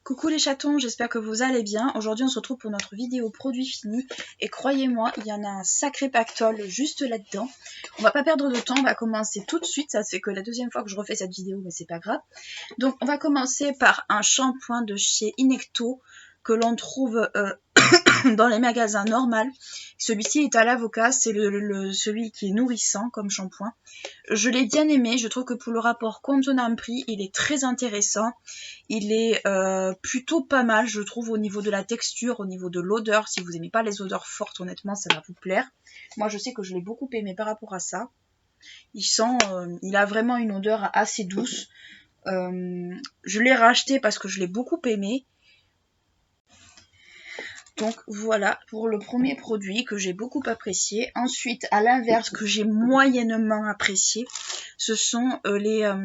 Coucou les chatons, j'espère que vous allez bien. Aujourd'hui on se retrouve pour notre vidéo produit fini et croyez-moi, il y en a un sacré pactole juste là-dedans. On va pas perdre de temps, on va commencer tout de suite, ça fait que la deuxième fois que je refais cette vidéo mais c'est pas grave. Donc on va commencer par un shampoing de chez Inecto que l'on trouve dans les magasins normaux. Celui-ci est à l'avocat, c'est celui qui est nourrissant comme shampoing. Je l'ai bien aimé, je trouve que pour le rapport contenant-prix, il est très intéressant. Il est plutôt pas mal, je trouve, au niveau de la texture, au niveau de l'odeur. Si vous n'aimez pas les odeurs fortes, honnêtement, ça va vous plaire. Moi, je sais que je l'ai beaucoup aimé par rapport à ça. Il a vraiment une odeur assez douce. Je l'ai racheté parce que je l'ai beaucoup aimé. Donc voilà pour le premier produit que j'ai beaucoup apprécié. Ensuite, à l'inverse, que j'ai moyennement apprécié, ce sont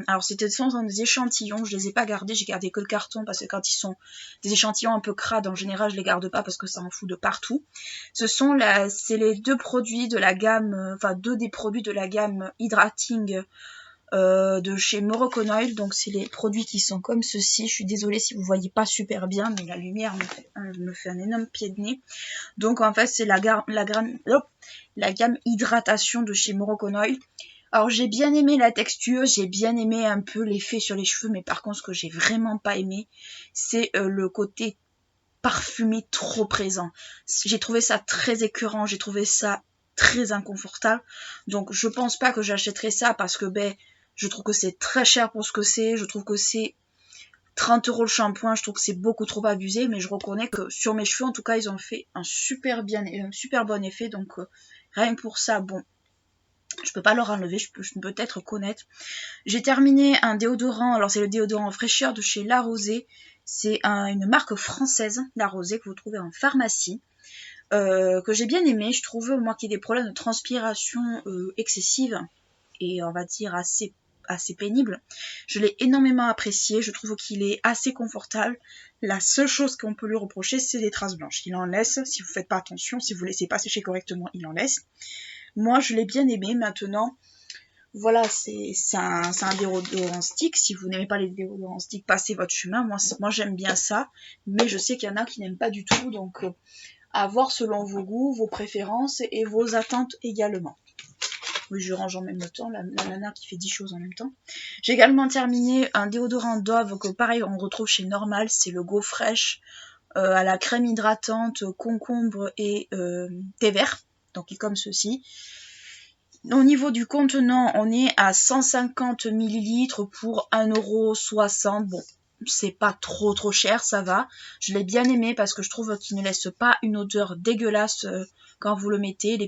alors c'était dans des échantillons, je les ai pas gardés, j'ai gardé que le carton parce que quand ils sont des échantillons un peu crades, en général je les garde pas parce que ça en fout de partout. C'est les deux produits de la gamme, deux des produits de la gamme Hydrating de chez Moroconoil. Donc c'est les produits qui sont comme ceci. Je suis désolée si vous voyez pas super bien, mais la lumière me fait un énorme pied de nez. Donc en fait c'est la gamme hydratation de chez Moroconoil. Alors j'ai bien aimé la texture, j'ai bien aimé un peu l'effet sur les cheveux, mais par contre ce que j'ai vraiment pas aimé, c'est le côté parfumé trop présent. J'ai trouvé ça très écœurant, j'ai trouvé ça très inconfortable. Donc je pense pas que j'achèterai ça parce que je trouve que c'est très cher pour ce que c'est. Je trouve que c'est 30 € le shampoing. Je trouve que c'est beaucoup trop abusé. Mais je reconnais que sur mes cheveux, en tout cas, ils ont fait un super bon effet. Donc, rien que pour ça, bon, je peux pas leur enlever. Je peux peut-être connaître. J'ai terminé un déodorant. Alors, c'est le déodorant fraîcheur de chez La Rosée. C'est une marque française, La Rosée, que vous trouvez en pharmacie. Que j'ai bien aimé. Je trouve, moi, qu'il y a des problèmes de transpiration excessive. Et on va dire assez pénible. Je l'ai énormément apprécié, je trouve qu'il est assez confortable. La seule chose qu'on peut lui reprocher, c'est les traces blanches. Il en laisse, si vous ne faites pas attention, si vous ne laissez pas sécher correctement, il en laisse. Moi, je l'ai bien aimé. Maintenant, voilà, c'est un déodorant stick. Si vous n'aimez pas les déodorants stick, passez votre chemin. Moi j'aime bien ça, mais je sais qu'il y en a qui n'aiment pas du tout. Donc, à voir selon vos goûts, vos préférences et vos attentes également. Oui, je range en même temps, la nana qui fait 10 choses en même temps. J'ai également terminé un déodorant Dove que pareil on retrouve chez Normal, c'est le Go Fresh à la crème hydratante, concombre et thé vert, donc il est comme ceci. Au niveau du contenant, on est à 150 ml pour 1,60 €. Bon, c'est pas trop cher, ça va. Je l'ai bien aimé parce que je trouve qu'il ne laisse pas une odeur dégueulasse quand vous le mettez.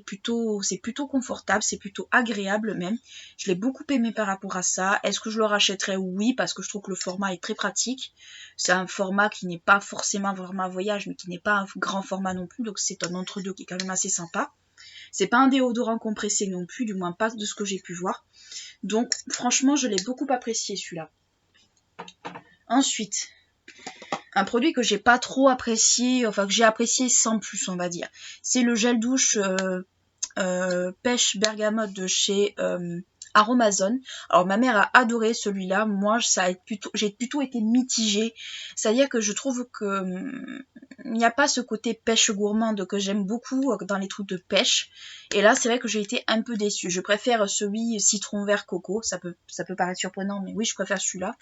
C'est plutôt confortable, c'est plutôt agréable même. Je l'ai beaucoup aimé par rapport à ça. Est-ce que je le rachèterais? Oui, parce que je trouve que le format est très pratique. C'est un format qui n'est pas forcément vraiment un voyage, mais qui n'est pas un grand format non plus. Donc c'est un entre-deux qui est quand même assez sympa. C'est pas un déodorant compressé non plus, du moins pas de ce que j'ai pu voir. Donc franchement, je l'ai beaucoup apprécié celui-là. Ensuite, un produit que j'ai pas trop apprécié, enfin que j'ai apprécié sans plus, on va dire. C'est le gel douche pêche bergamote de chez Aromazone. Alors ma mère a adoré celui-là, moi j'ai plutôt été mitigée. C'est-à-dire que je trouve que il n'y a pas ce côté pêche gourmande que j'aime beaucoup dans les trucs de pêche. Et là c'est vrai que j'ai été un peu déçue. Je préfère celui citron vert coco, ça peut paraître surprenant, mais oui je préfère celui-là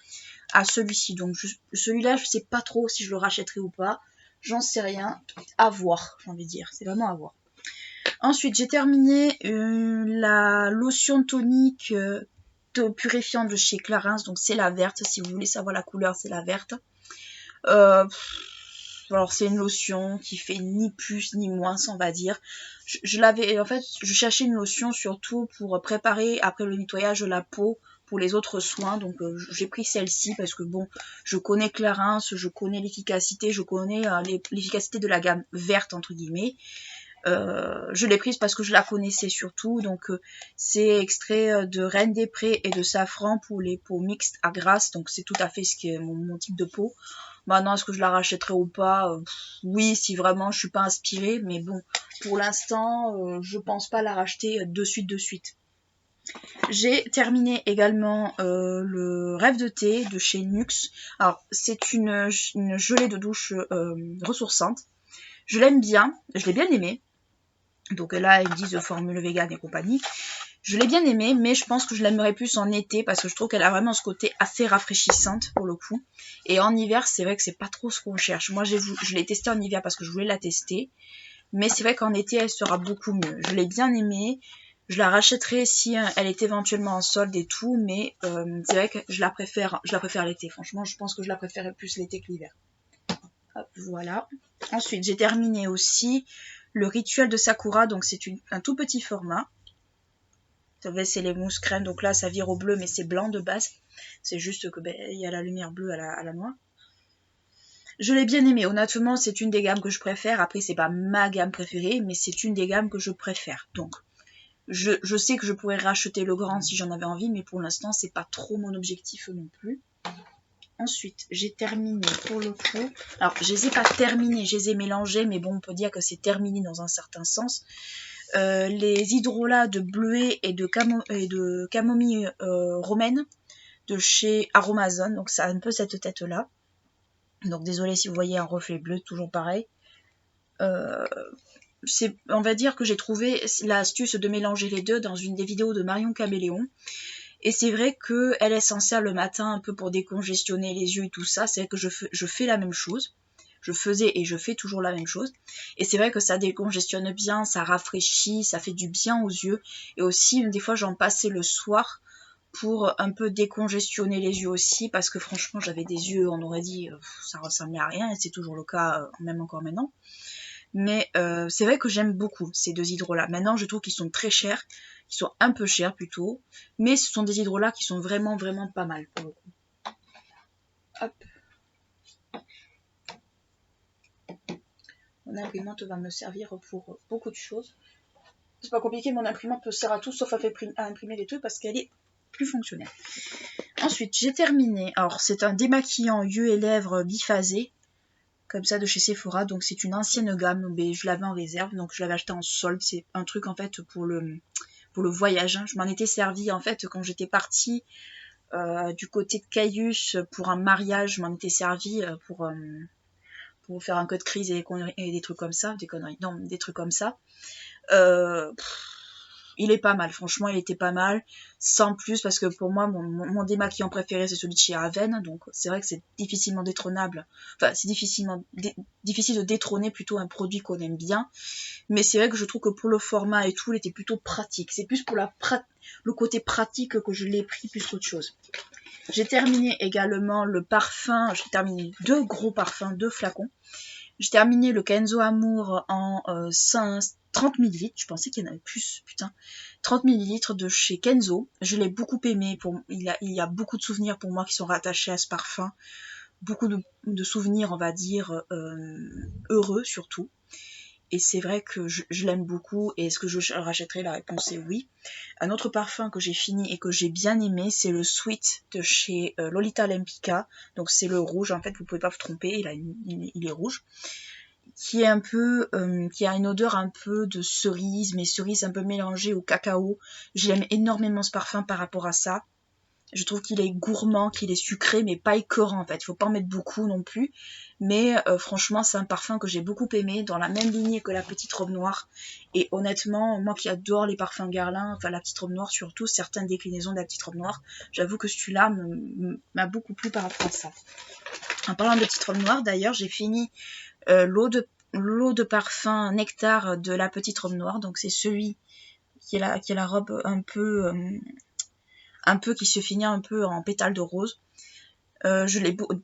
à celui-ci. Donc celui-là je sais pas trop si je le rachèterai ou pas. J'en sais rien. À voir, j'ai envie de dire. C'est vraiment à voir. Ensuite, j'ai terminé la lotion tonique purifiante de chez Clarins. Donc, c'est la verte. Si vous voulez savoir la couleur, c'est la verte. Alors, c'est une lotion qui fait ni plus ni moins, on va dire. En fait, je cherchais une lotion surtout pour préparer après le nettoyage de la peau pour les autres soins. Donc, j'ai pris celle-ci parce que bon, je connais Clarins, je connais l'efficacité, je connais l'efficacité de la gamme verte, entre guillemets. Je l'ai prise parce que je la connaissais surtout, donc c'est extrait de Reine des Prés et de safran pour les peaux mixtes à grasse, donc c'est tout à fait ce qui est mon type de peau. Maintenant, est-ce que je la rachèterai ou pas? Oui, si vraiment je suis pas inspirée, mais bon, pour l'instant, je pense pas la racheter de suite. J'ai terminé également le rêve de thé de chez Nuxe. Alors, c'est une gelée de douche ressourçante. Je l'aime bien, je l'ai bien aimé. Donc là, ils disent formule vegan et compagnie. Je l'ai bien aimée, mais je pense que je l'aimerais plus en été parce que je trouve qu'elle a vraiment ce côté assez rafraîchissante pour le coup. Et en hiver, c'est vrai que c'est pas trop ce qu'on cherche. Moi, je l'ai testée en hiver parce que je voulais la tester. Mais c'est vrai qu'en été, elle sera beaucoup mieux. Je l'ai bien aimée. Je la rachèterai si elle est éventuellement en solde et tout, mais c'est vrai que je la préfère l'été. Franchement, je pense que je la préférerais plus l'été que l'hiver. Hop, voilà. Ensuite, j'ai terminé aussi le rituel de Sakura, donc c'est un tout petit format. Vous savez, c'est les mousses crème, donc là ça vire au bleu, mais c'est blanc de base. C'est juste que il y a la lumière bleue à la noix. Je l'ai bien aimé, honnêtement, c'est une des gammes que je préfère. Après, c'est pas ma gamme préférée, mais c'est une des gammes que je préfère. Donc, je sais que je pourrais racheter le grand si j'en avais envie, mais pour l'instant, c'est pas trop mon objectif non plus. Ensuite, j'ai terminé pour le coup. Alors, je les ai pas terminés, je les ai mélangés, mais bon, on peut dire que c'est terminé dans un certain sens. Les hydrolats de bleuet et de camomille romaine de chez Aromazone. Donc, ça a un peu cette tête-là. Donc, désolé si vous voyez un reflet bleu, toujours pareil. On va dire que j'ai trouvé l'astuce de mélanger les deux dans une des vidéos de Marion Caméléon. Et c'est vrai qu'elle est censée le matin un peu pour décongestionner les yeux et tout ça. C'est vrai que je fais la même chose. Je faisais et je fais toujours la même chose. Et c'est vrai que ça décongestionne bien, ça rafraîchit, ça fait du bien aux yeux. Et aussi, des fois, j'en passais le soir pour un peu décongestionner les yeux aussi. Parce que franchement, j'avais des yeux, on aurait dit, ça ressemblait à rien. Et c'est toujours le cas, même encore maintenant. Mais c'est vrai que j'aime beaucoup ces deux hydrolats. Maintenant, je trouve qu'ils sont très chers. Ils sont un peu chers plutôt. Mais ce sont des hydrolats qui sont vraiment, vraiment pas mal pour le coup. Hop. Mon imprimante va me servir pour beaucoup de choses. C'est pas compliqué, mon imprimante peut servir à tout sauf à imprimer des trucs parce qu'elle est plus fonctionnelle. Ensuite, j'ai terminé. Alors, c'est un démaquillant yeux et lèvres biphasé. Comme ça de chez Sephora, donc c'est une ancienne gamme, mais je l'avais en réserve, donc je l'avais acheté en solde. C'est un truc en fait pour le voyage. Je m'en étais servi en fait quand j'étais partie du côté de Cayus pour un mariage. Je m'en étais servi pour faire un code crise et des trucs comme ça, des trucs comme ça. Il est pas mal, franchement il était pas mal, sans plus, parce que pour moi mon démaquillant préféré c'est celui de chez Aven, donc c'est vrai que c'est difficilement détrônable, enfin c'est difficile de détrôner plutôt un produit qu'on aime bien, mais c'est vrai que je trouve que pour le format et tout il était plutôt pratique, c'est plus pour le côté pratique que je l'ai pris plus qu'autre chose. J'ai terminé également le parfum, j'ai terminé 2 gros parfums, 2 flacons. J'ai terminé le Kenzo Amour en 30 ml, je pensais qu'il y en avait plus, putain. 30 ml de chez Kenzo. Je l'ai beaucoup aimé, il y a beaucoup de souvenirs pour moi qui sont rattachés à ce parfum. Beaucoup de souvenirs, on va dire, heureux surtout. Et c'est vrai que je l'aime beaucoup. Et est-ce que je le rachèterai? La réponse est oui. Un autre parfum que j'ai fini et que j'ai bien aimé, c'est le Sweet de chez Lolita Lempicka. Donc c'est le rouge, en fait, vous pouvez pas vous tromper, il est rouge. Qui a une odeur un peu de cerise, mais cerise un peu mélangée au cacao. J'aime énormément ce parfum par rapport à ça. Je trouve qu'il est gourmand, qu'il est sucré, mais pas écœurant en fait. Il faut pas en mettre beaucoup non plus. Mais franchement, c'est un parfum que j'ai beaucoup aimé, dans la même lignée que la petite robe noire. Et honnêtement, moi qui adore les parfums Guerlain, enfin la petite robe noire surtout, certaines déclinaisons de la petite robe noire, j'avoue que celui-là m'a beaucoup plu par rapport à ça. En parlant de petite robe noire, d'ailleurs, j'ai fini l'eau de parfum nectar de la petite robe noire. Donc c'est celui qui est la robe un peu qui se finit un peu en pétales de rose.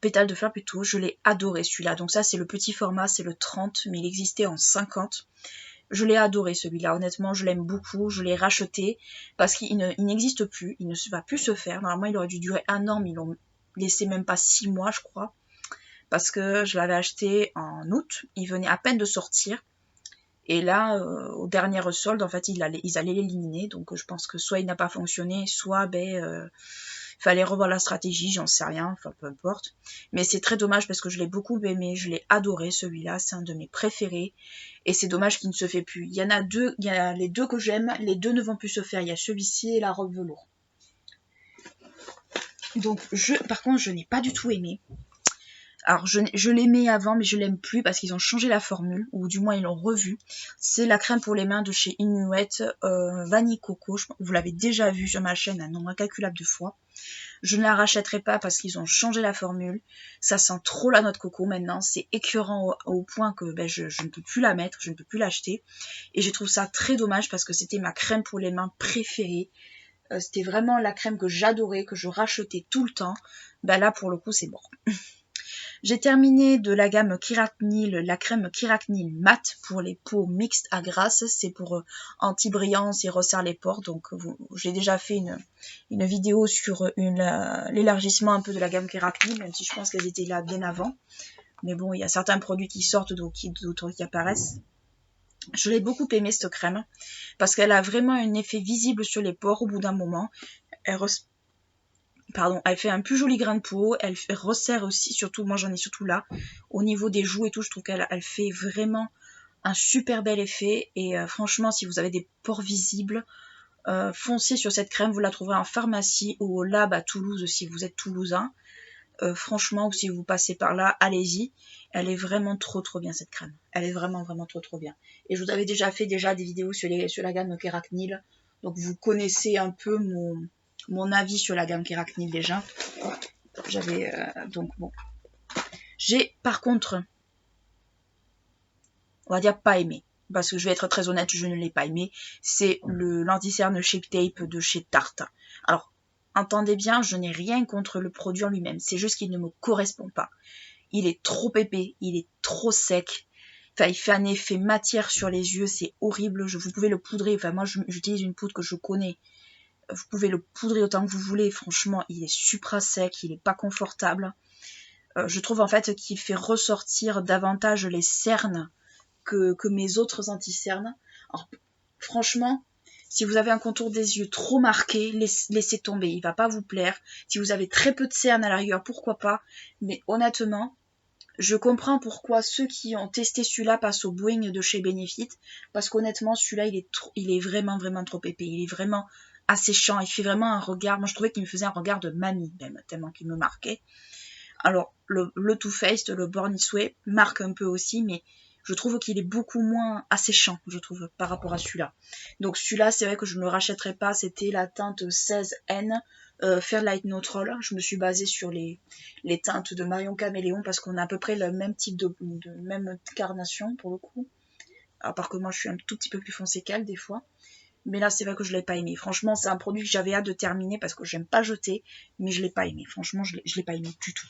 Pétales de fleurs plutôt, je l'ai adoré celui-là. Donc ça c'est le petit format, c'est le 30, mais il existait en 50. Je l'ai adoré celui-là, honnêtement je l'aime beaucoup, je l'ai racheté parce qu'il n'existe plus, il ne va plus se faire. Normalement il aurait dû durer 1 an, mais ils l'ont laissé même pas 6 mois je crois. Parce que je l'avais acheté en août, il venait à peine de sortir. Et là, aux dernières soldes, en fait, ils allaient l'éliminer. Donc je pense que soit il n'a pas fonctionné, soit Fallait revoir la stratégie, j'en sais rien, enfin peu importe. Mais c'est très dommage parce que je l'ai beaucoup aimé, je l'ai adoré celui-là, c'est un de mes préférés. Et c'est dommage qu'il ne se fait plus. Il y en a deux, il y a les deux que j'aime, les deux ne vont plus se faire. Il y a celui-ci et la robe velours. Donc par contre je n'ai pas du tout aimé. Alors je l'aimais avant mais je l'aime plus parce qu'ils ont changé la formule, ou du moins ils l'ont revue. C'est la crème pour les mains de chez Inuit, Vanille Coco. Vous l'avez déjà vu sur ma chaîne un nombre incalculable de fois. Je ne la rachèterai pas parce qu'ils ont changé la formule. Ça sent trop la noix de coco maintenant. C'est écœurant au point que je ne peux plus la mettre, je ne peux plus l'acheter. Et je trouve ça très dommage parce que c'était ma crème pour les mains préférée. C'était vraiment la crème que j'adorais, que je rachetais tout le temps. Là pour le coup c'est mort. J'ai terminé de la gamme Keratinil, la crème Keratinil mat pour les peaux mixtes à grasse. C'est pour anti-brillance et resserre les pores. Donc j'ai déjà fait une vidéo sur l'élargissement un peu de la gamme Keratinil, même si je pense qu'elles étaient là bien avant. Mais bon, il y a certains produits qui sortent, d'autres qui apparaissent. Je l'ai beaucoup aimé cette crème parce qu'elle a vraiment un effet visible sur les pores au bout d'un moment. Elle fait un plus joli grain de peau, elle resserre aussi, surtout, moi j'en ai surtout là, au niveau des joues et tout, je trouve qu'elle fait vraiment un super bel effet. Et franchement, si vous avez des pores visibles, foncez sur cette crème, vous la trouverez en pharmacie ou au lab à Toulouse si vous êtes toulousain. Franchement, ou si vous passez par là, allez-y. Elle est vraiment trop bien cette crème. Elle est vraiment trop bien. Et je vous avais déjà fait des vidéos sur la gamme Keratinil, donc vous connaissez un peu mon avis sur la gamme Keratinil déjà. J'avais donc bon. J'ai par contre, on va dire pas aimé, parce que je vais être très honnête, je ne l'ai pas aimé. C'est l'anti-cerne Shape Tape de chez Tarte. Alors, entendez bien, je n'ai rien contre le produit en lui-même. C'est juste qu'il ne me correspond pas. Il est trop épais, il est trop sec. Enfin, il fait un effet matière sur les yeux, c'est horrible. Vous pouvez le poudrer. Enfin, moi, j'utilise une poudre que je connais. Vous pouvez le poudrer autant que vous voulez. Franchement, il est supra sec, il n'est pas confortable. Je trouve en fait qu'il fait ressortir davantage les cernes que mes autres anti-cernes. Alors, franchement, si vous avez un contour des yeux trop marqué, laissez tomber, il va pas vous plaire. Si vous avez très peu de cernes à la rigueur, pourquoi pas. Mais honnêtement, je comprends pourquoi ceux qui ont testé celui-là passent au Boeing de chez Benefit. Parce qu'honnêtement, celui-là, il est vraiment trop épais. Il est vraiment asséchant. Il fait vraiment un regard. Moi, je trouvais qu'il me faisait un regard de mamie, même, tellement qu'il me marquait. Alors, le Too Faced, le Born This Way, marque un peu aussi, mais je trouve qu'il est beaucoup moins asséchant, je trouve, par rapport à celui-là. Donc celui-là, c'est vrai que je ne le rachèterai pas. C'était la teinte 16N, Fairlight Neutral. Je me suis basée sur les teintes de Marion Caméléon parce qu'on a à peu près le même type de même carnation, pour le coup. À part que moi, je suis un tout petit peu plus foncée qu'elle, des fois. Mais là, c'est vrai que je l'ai pas aimé. Franchement, c'est un produit que j'avais hâte de terminer parce que j'aime pas jeter, mais je l'ai pas aimé. Franchement, je l'ai pas aimé du tout.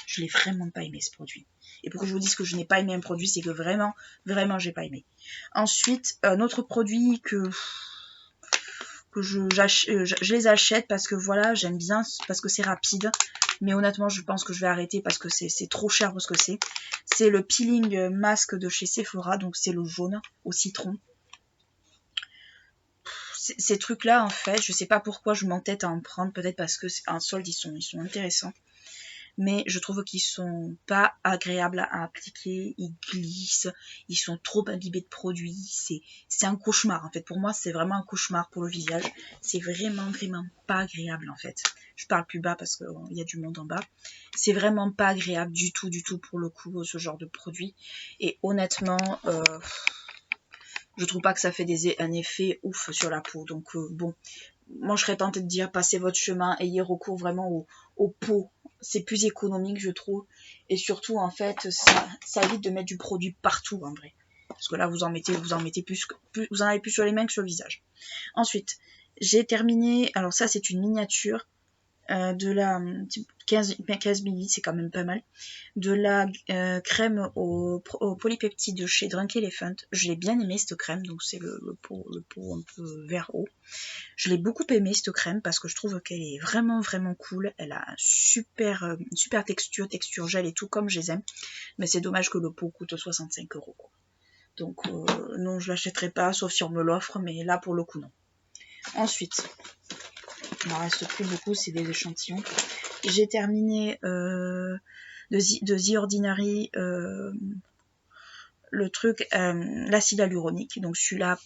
Je l'ai vraiment pas aimé ce produit. Et pourquoi je vous dis que je n'ai pas aimé un produit, c'est que vraiment, j'ai pas aimé. Ensuite, un autre produit que je les achète parce que voilà, j'aime bien, parce que c'est rapide. Mais honnêtement, je pense que je vais arrêter parce que c'est trop cher pour ce que c'est. C'est le peeling masque de chez Sephora, donc c'est le jaune au citron. Ces trucs-là, en fait, je sais pas pourquoi je m'entête à en prendre, peut-être parce que en solde, ils sont intéressants. Mais je trouve qu'ils sont pas agréables à appliquer, ils glissent, ils sont trop imbibés de produits, c'est un cauchemar en fait. Pour moi, c'est vraiment un cauchemar pour le visage. C'est vraiment pas agréable en fait. Je parle plus bas parce qu'il y a du monde en bas. C'est vraiment pas agréable du tout pour le coup, ce genre de produit. Et honnêtement, je trouve pas que ça fait un effet ouf sur la peau. Donc bon, moi je serais tentée de dire passez votre chemin, ayez recours vraiment aux peaux. C'est plus économique je trouve. Et surtout en fait ça évite de mettre du produit partout en vrai. Parce que là vous en mettez plus, vous en avez plus sur les mains que sur le visage. Ensuite, j'ai terminé, alors ça c'est une miniature de la 15 ml, c'est quand même pas mal, de la crème au polypeptide de chez Drunk Elephant. Je l'ai bien aimé cette crème, donc c'est le pot un peu vert haut. Je l'ai beaucoup aimé cette crème parce que je trouve qu'elle est vraiment cool. Elle a une super texture gel et tout comme je les aime. Mais c'est dommage que le pot coûte 65 €. Donc non, je l'achèterai pas sauf si on me l'offre, mais là pour le coup non. Ensuite, Il n'en reste plus beaucoup, c'est des échantillons. J'ai terminé de The Ordinary le truc, l'acide hyaluronique. Donc celui-là,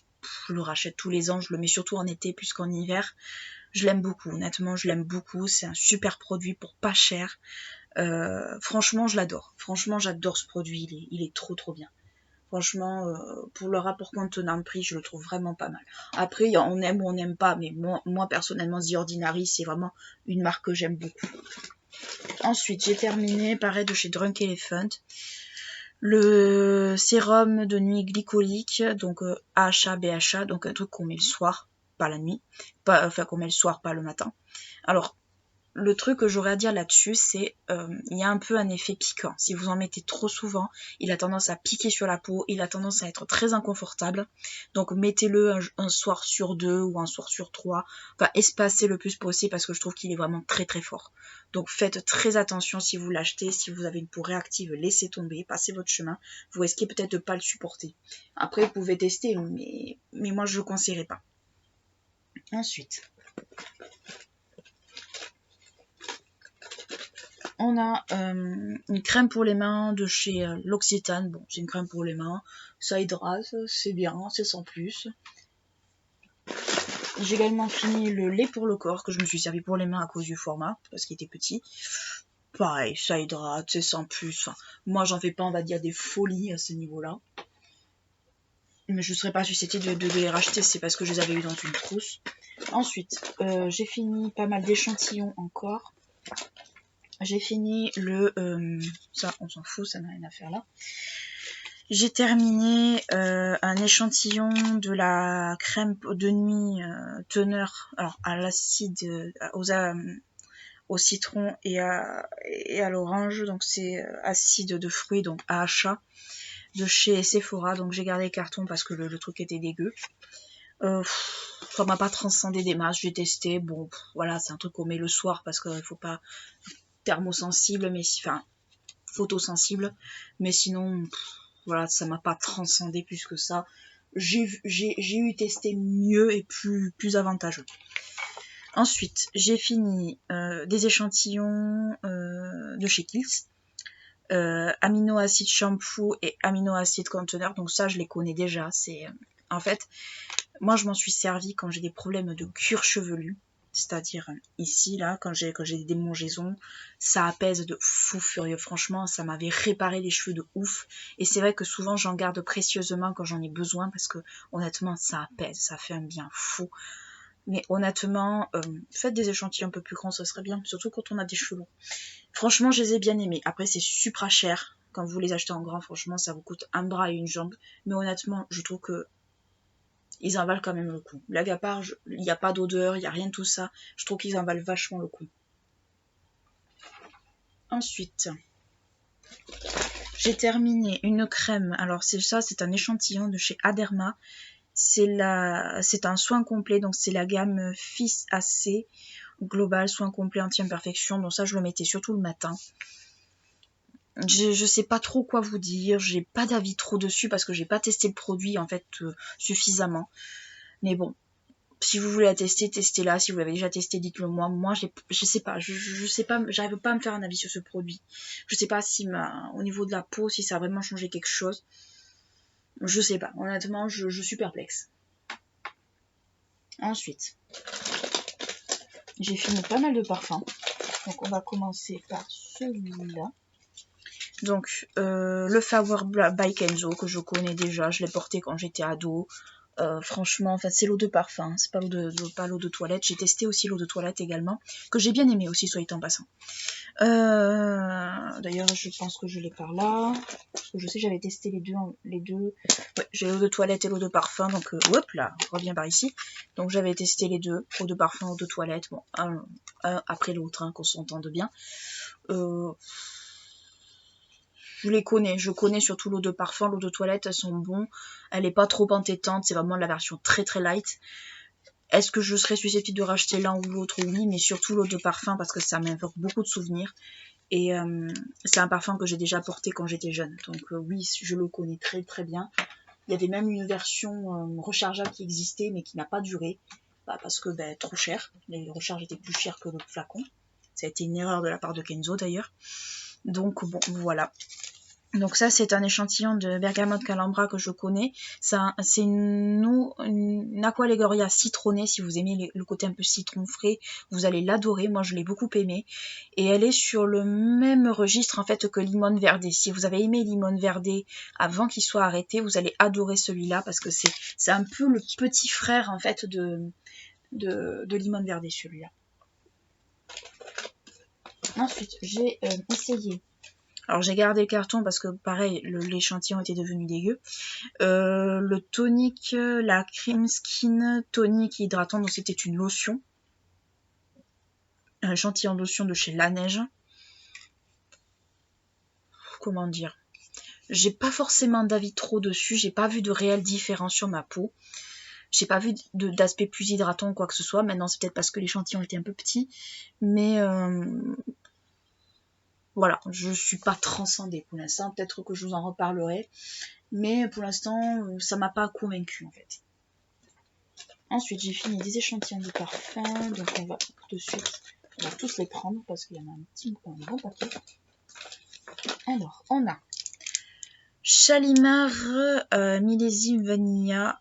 je le rachète tous les ans, je le mets surtout en été plus qu'en hiver. Je l'aime beaucoup, honnêtement, je l'aime beaucoup. C'est un super produit pour pas cher. Franchement, je l'adore. Franchement, j'adore ce produit, il est trop trop bien. Franchement, pour le rapport contenant-prix, je le trouve vraiment pas mal. Après, on aime ou on n'aime pas, mais moi personnellement, The Ordinary, c'est vraiment une marque que j'aime beaucoup. Ensuite, j'ai terminé, pareil, de chez Drunk Elephant, le sérum de nuit glycolique, donc AHA, BHA, donc un truc qu'on met le soir, pas la nuit, enfin qu'on met le soir, pas le matin. Alors, le truc que j'aurais à dire là-dessus, c'est il y a un peu un effet piquant. Si vous en mettez trop souvent, il a tendance à piquer sur la peau, il a tendance à être très inconfortable. Donc mettez-le un soir sur 2 ou un soir sur 3. Enfin, espacez le plus possible parce que je trouve qu'il est vraiment très très fort. Donc faites très attention si vous l'achetez. Si vous avez une peau réactive, laissez tomber, passez votre chemin. Vous risquez peut-être de ne pas le supporter. Après, vous pouvez tester, mais moi je ne le conseillerais pas. Ensuite, on a une crème pour les mains de chez L'Occitane. Bon, c'est une crème pour les mains. Ça hydrate, c'est bien, c'est sans plus. J'ai également fini le lait pour le corps que je me suis servi pour les mains à cause du format, parce qu'il était petit. Pareil, ça hydrate, c'est sans plus. Enfin, moi, j'en fais pas, on va dire, des folies à ce niveau-là. Mais je ne serais pas susceptible de les racheter, c'est parce que je les avais eu dans une trousse. Ensuite, j'ai fini pas mal d'échantillons encore. J'ai fini le... ça, on s'en fout, ça n'a rien à faire là. J'ai terminé un échantillon de la crème de nuit teneur alors à l'acide, au citron et à l'orange. Donc c'est acide de fruits, donc AHA, de chez Sephora. Donc j'ai gardé le carton parce que le truc était dégueu. Ça m'a pas transcendé des masses, j'ai testé. Bon, voilà, c'est un truc qu'on met le soir parce qu'il faut pas... thermosensible, mais enfin photosensible, mais sinon voilà, ça m'a pas transcendé plus que ça. J'ai eu testé mieux et plus avantageux. Ensuite, j'ai fini des échantillons de chez Kiehl's, amino acid shampoo et amino acid conteneur. Donc ça, je les connais déjà. C'est en fait, moi, je m'en suis servi quand j'ai des problèmes de cuir chevelu. C'est-à-dire ici, là, quand j'ai des démangeaisons, ça apaise de fou furieux. Franchement, ça m'avait réparé les cheveux de ouf. Et c'est vrai que souvent, j'en garde précieusement quand j'en ai besoin parce que honnêtement, ça apaise, ça fait un bien fou. Mais honnêtement, faites des échantillons un peu plus grands, ça serait bien. Surtout quand on a des cheveux longs. Franchement, je les ai bien aimés. Après, c'est super cher. Quand vous les achetez en grand, franchement, ça vous coûte un bras et une jambe. Mais honnêtement, je trouve que ils en valent quand même le coup. Blague à part, il n'y a pas d'odeur, il n'y a rien de tout ça. Je trouve qu'ils en valent vachement le coup. Ensuite, j'ai terminé une crème. Alors c'est un échantillon de chez Aderma. C'est un soin complet, donc c'est la gamme Fils AC Global, soin complet anti-imperfection. Donc ça, je le mettais surtout le matin. Je sais pas trop quoi vous dire, j'ai pas d'avis trop dessus parce que j'ai pas testé le produit en fait suffisamment. Mais bon, si vous voulez la tester, testez-la. Si vous l'avez déjà testé, dites-le moi. Moi, je sais pas, je sais pas, j'arrive pas à me faire un avis sur ce produit. Je sais pas si au niveau de la peau, si ça a vraiment changé quelque chose. Je sais pas, honnêtement, je suis perplexe. Ensuite, j'ai fini pas mal de parfums. Donc on va commencer par celui-là. Donc le Flower by Kenzo que je connais déjà, je l'ai porté quand j'étais ado. Franchement, enfin, c'est l'eau de parfum, c'est pas l'eau de toilette. J'ai testé aussi l'eau de toilette également, que j'ai bien aimé aussi, soit dit en passant. D'ailleurs, je pense que je l'ai par là. Parce que je sais que j'avais testé les deux. Ouais, j'ai l'eau de toilette et l'eau de parfum, donc hop là, je reviens par ici. Donc j'avais testé les deux, eau de parfum, eau de toilette, bon, un après l'autre, hein, qu'on s'entende bien. Je les connais, je connais surtout l'eau de parfum, l'eau de toilette, elles sont bonnes. Elle est pas trop entêtante, c'est vraiment la version très très light. Est-ce que je serais susceptible de racheter l'un ou l'autre? Oui, mais surtout l'eau de parfum parce que ça m'invoque beaucoup de souvenirs. Et c'est un parfum que j'ai déjà porté quand j'étais jeune. Donc oui, je le connais très très bien. Il y avait même une version rechargeable qui existait mais qui n'a pas duré. Bah, parce que ben, trop cher. Les recharges étaient plus chères que le flacon. Ça a été une erreur de la part de Kenzo d'ailleurs. Donc bon, voilà. Donc ça, c'est un échantillon de Bergamote Calambra que je connais. C'est une Aqualegoria citronnée. Si vous aimez le côté un peu citron frais, vous allez l'adorer. Moi, je l'ai beaucoup aimé. Et elle est sur le même registre en fait que Limone Verde. Si vous avez aimé Limone Verde avant qu'il soit arrêté, vous allez adorer celui-là parce que c'est un peu le petit frère en fait de Limone Verde, celui-là. Ensuite, j'ai essayé. Alors j'ai gardé le carton parce que pareil, l'échantillon était devenu dégueu. Le tonic, la Cream Skin tonic hydratant, donc c'était une lotion. Un échantillon de lotion de chez La Neige. Comment dire? J'ai pas forcément d'avis trop dessus, j'ai pas vu de réelle différence sur ma peau. J'ai pas vu d'aspect plus hydratant ou quoi que ce soit. Maintenant c'est peut-être parce que l'échantillon était un peu petit. Mais voilà, je suis pas transcendée pour l'instant. Peut-être que je vous en reparlerai. Mais pour l'instant, ça m'a pas convaincue en fait. Ensuite, j'ai fini des échantillons de parfum. Donc on va de suite, on va tous les prendre parce qu'il y en a un bon paquet. Alors, on a Shalimar millésime vanilla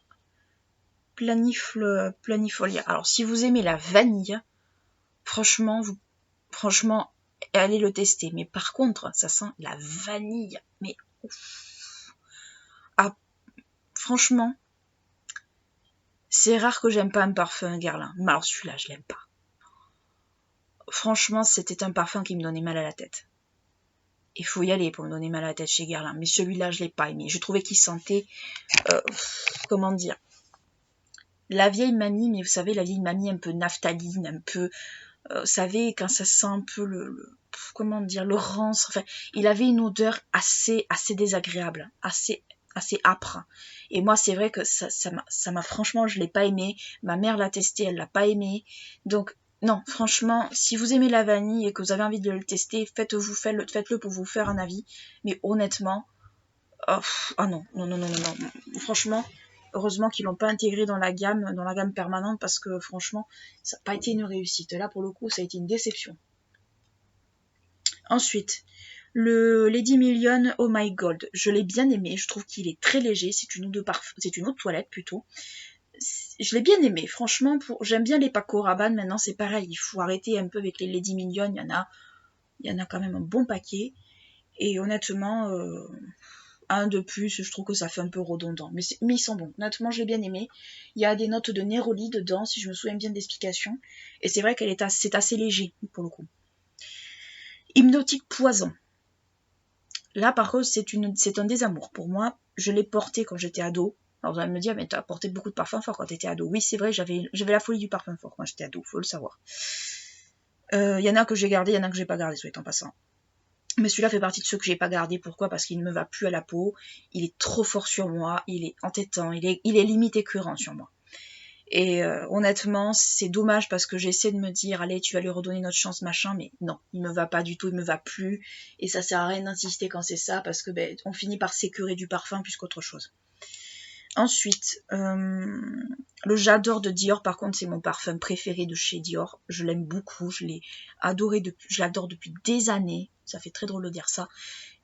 planifolia. Alors, si vous aimez la vanille, franchement, allez le tester. Mais par contre, ça sent la vanille. Mais ouf. Ah, franchement, c'est rare que j'aime pas un parfum Guerlain. Mais alors celui-là, je l'aime pas. Franchement, c'était un parfum qui me donnait mal à la tête. Il faut y aller pour me donner mal à la tête chez Guerlain. Mais celui-là, je l'ai pas aimé. Je trouvais qu'il sentait, comment dire, la vieille mamie, mais vous savez, la vieille mamie un peu naphtaline, un peu, vous savez, quand ça sent un peu comment dire, le rance. Enfin, il avait une odeur assez désagréable, assez âpre. Et moi, c'est vrai que ça m'a franchement, je l'ai pas aimé. Ma mère l'a testé, elle l'a pas aimé. Donc, non, franchement, si vous aimez la vanille et que vous avez envie de le tester, faites-le pour vous faire un avis. Mais honnêtement, non. Franchement, heureusement qu'ils l'ont pas intégré dans la gamme permanente parce que franchement, ça n'a pas été une réussite. Là, pour le coup, ça a été une déception. Ensuite, le Lady Million Oh My Gold, je l'ai bien aimé, je trouve qu'il est très léger, c'est une eau de toilette plutôt. Je l'ai bien aimé, franchement, j'aime bien les Paco Rabanne, maintenant c'est pareil, il faut arrêter un peu avec les Lady Million, il y en a quand même un bon paquet, et honnêtement, un de plus, je trouve que ça fait un peu redondant, mais ils sont bons, honnêtement je l'ai bien aimé. Il y a des notes de Neroli dedans, si je me souviens bien de l'explication, et c'est vrai c'est assez léger pour le coup. Hypnotique Poison. Là, par contre, c'est un désamour. Pour moi, je l'ai porté quand j'étais ado. Alors, vous allez me dire, mais t'as porté beaucoup de parfums forts quand t'étais ado. Oui, c'est vrai, j'avais la folie du parfum fort quand j'étais ado, faut le savoir. Il y en a que j'ai gardé, il y en a que j'ai pas gardé, soit en passant. Mais celui-là fait partie de ceux que j'ai pas gardé. Pourquoi? Parce qu'il ne me va plus à la peau. Il est trop fort sur moi. Il est entêtant. Il est limite écœurant sur moi. Et honnêtement, c'est dommage parce que j'essaie de me dire, allez, tu vas lui redonner notre chance, machin, mais non, il me va pas du tout, il me va plus. Et ça sert à rien d'insister quand c'est ça parce que on finit par s'écœurer du parfum plus qu'autre chose. Ensuite, le J'adore de Dior, par contre, c'est mon parfum préféré de chez Dior. Je l'aime beaucoup, je l'ai adoré, je l'adore depuis des années. Ça fait très drôle de dire ça.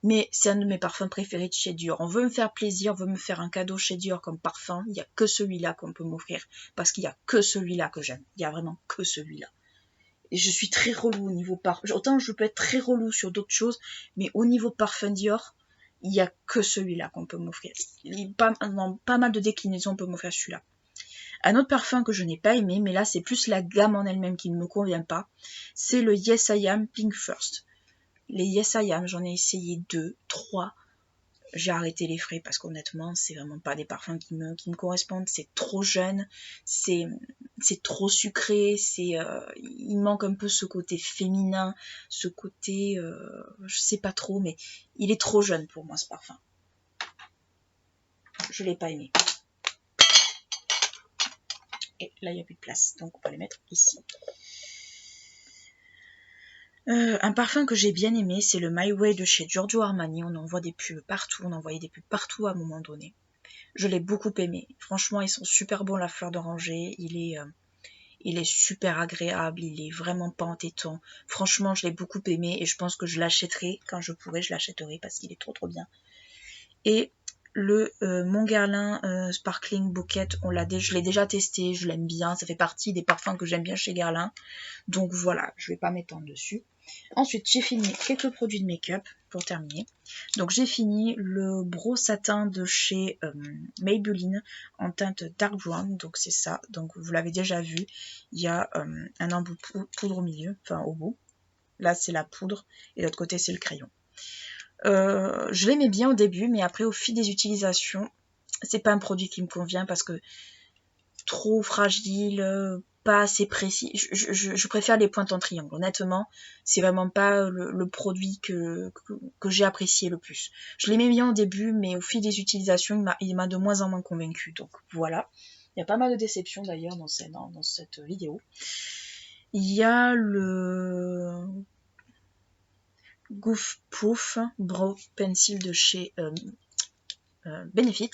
Mais c'est un de mes parfums préférés de chez Dior. On veut me faire plaisir, on veut me faire un cadeau chez Dior comme parfum. Il n'y a que celui-là qu'on peut m'offrir. Parce qu'il n'y a que celui-là que j'aime. Il n'y a vraiment que celui-là. Et je suis très relou au niveau parfum. Autant je peux être très relou sur d'autres choses, mais au niveau parfum Dior, il n'y a que celui-là qu'on peut m'offrir. Dans pas mal de déclinaisons, on peut m'offrir celui-là. Un autre parfum que je n'ai pas aimé, mais là c'est plus la gamme en elle-même qui ne me convient pas, c'est le Yes I Am Pink First. Les Yes I Am, j'en ai essayé 2, 3. J'ai arrêté les frais parce qu'honnêtement, c'est vraiment pas des parfums qui me correspondent. C'est trop jeune, c'est trop sucré, il manque un peu ce côté féminin, ce côté, je sais pas trop, mais il est trop jeune pour moi ce parfum. Je l'ai pas aimé. Et là, il n'y a plus de place, donc on va les mettre ici. Un parfum que j'ai bien aimé, c'est le My Way de chez Giorgio Armani. On en voit des pubs partout, on en voyait des pubs partout à un moment donné. Je l'ai beaucoup aimé. Franchement, ils sont super bons, la fleur d'oranger. Il Il est super agréable, il est vraiment pas entêtant. Franchement, je l'ai beaucoup aimé et je pense que je l'achèterai quand je pourrai, je l'achèterai parce qu'il est trop bien. Et le Mon Guerlain Sparkling Bouquet, je l'ai déjà testé, je l'aime bien, ça fait partie des parfums que j'aime bien chez Guerlain. Donc voilà, je vais pas m'étendre dessus. Ensuite, j'ai fini quelques produits de make-up pour terminer. Donc j'ai fini le Brow Satin de chez Maybelline en teinte Dark Brown. Donc c'est ça, donc vous l'avez déjà vu, il y a un embout de poudre au milieu, enfin au bout. Là c'est la poudre et de l'autre côté c'est le crayon. Je l'aimais bien au début, mais après au fil des utilisations, c'est pas un produit qui me convient parce que trop fragile, pas assez précis. Je préfère les pointes en triangle. Honnêtement, c'est vraiment pas le produit que j'ai apprécié le plus. Je l'aimais bien au début, mais au fil des utilisations, il m'a de moins en moins convaincu. Donc voilà. Il y a pas mal de déceptions d'ailleurs dans cette vidéo. Il y a le Goof Proof Brow Pencil de chez Benefit.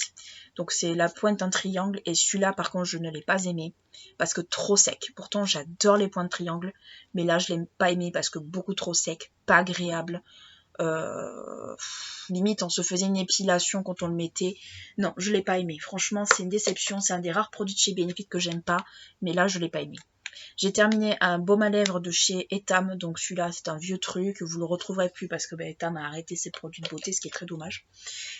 Donc c'est la pointe en triangle et celui-là par contre je ne l'ai pas aimé parce que trop sec. Pourtant j'adore les pointes triangle, mais là je l'ai pas aimé parce que beaucoup trop sec, pas agréable. Limite on se faisait une épilation quand on le mettait. Non, je l'ai pas aimé. Franchement c'est une déception, c'est un des rares produits de chez Benefit que j'aime pas, mais là je l'ai pas aimé. J'ai terminé un baume à lèvres de chez Etam, donc celui-là c'est un vieux truc, vous le retrouverez plus parce que Etam a arrêté ses produits de beauté, ce qui est très dommage.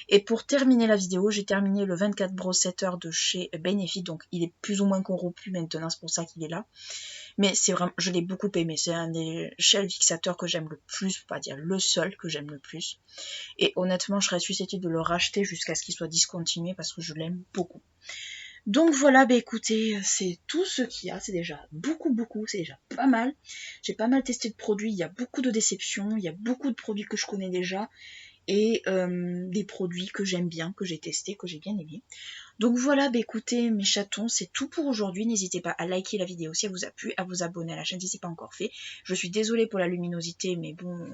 Et pour terminer la vidéo, j'ai terminé le 24 Brow Setter de chez Benefit, donc il est plus ou moins corrompu maintenant, c'est pour ça qu'il est là. Mais c'est vraiment, je l'ai beaucoup aimé, c'est un des gels fixateurs que j'aime le plus, pour pas dire le seul que j'aime le plus. Et honnêtement, je serais susceptible de le racheter jusqu'à ce qu'il soit discontinué parce que je l'aime beaucoup. Donc voilà, écoutez, c'est tout ce qu'il y a, c'est déjà beaucoup, c'est déjà pas mal. J'ai pas mal testé de produits, il y a beaucoup de déceptions, il y a beaucoup de produits que je connais déjà, et des produits que j'aime bien, que j'ai testés, que j'ai bien aimé. Donc voilà, écoutez mes chatons, c'est tout pour aujourd'hui. N'hésitez pas à liker la vidéo si elle vous a plu, à vous abonner à la chaîne si ce n'est pas encore fait. Je suis désolée pour la luminosité, mais bon,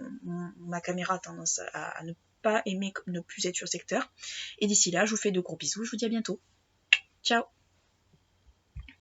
ma caméra a tendance à ne pas aimer ne plus être sur secteur. Et d'ici là, je vous fais de gros bisous, je vous dis à bientôt. Ciao!